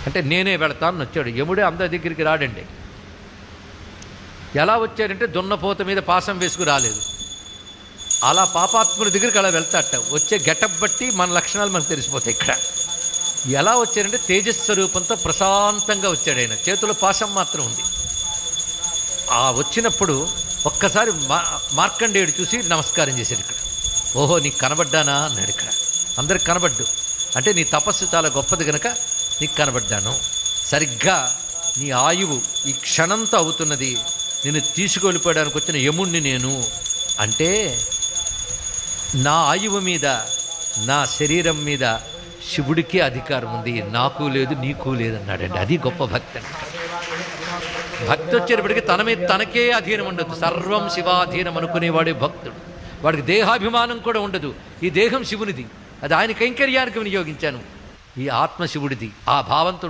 అంటే నేనే వెళతాను వచ్చాడు. యముడే అందరి దగ్గరికి రాడండి. ఎలా వచ్చాడంటే దున్నపోత మీద పాసం వేసుకు రాలేదు. అలా పాపాత్ముల దగ్గరికి అలా వెళ్తాట. వచ్చే గెటప్ బట్టి మన లక్షణాలు మనకు తెలిసిపోతాయి. ఇక్కడ ఎలా వచ్చాడంటే తేజస్వరూపంతో ప్రశాంతంగా వచ్చాడు. ఆయన చేతిలో పాశం మాత్రం ఉంది. ఆ వచ్చినప్పుడు ఒక్కసారి మార్కండేయుడు చూసి నమస్కారం చేశాడు. ఇక్కడ ఓహో నీకు కనబడ్డానా అన్నాడు. ఇక్కడ అందరికి కనబడ్డు. అంటే నీ తపస్సు చాలా గొప్పది కనుక నీకు కనబడ్డాను. సరిగ్గా నీ ఆయువు ఈ క్షణంతో అవుతున్నది. నేను తీసుకెళ్ళిపోవడానికి వచ్చిన యముణ్ణి నేను. అంటే నా ఆయువు మీద, నా శరీరం మీద శివుడికే అధికారం ఉంది, నాకు లేదు, నీకు లేదన్నాడండి. అది గొప్ప భక్తి అంటే. భక్తి వచ్చేటప్పటికి తన మీద తనకే అధీనం ఉండదు. సర్వం శివాధీనం అనుకునేవాడే భక్తుడు. వాడికి దేహాభిమానం కూడా ఉండదు. ఈ దేహం శివునిది, అది ఆయన కైంకర్యానికి వినియోగించాను. ఈ ఆత్మ శివుడిది. ఆ భావంతో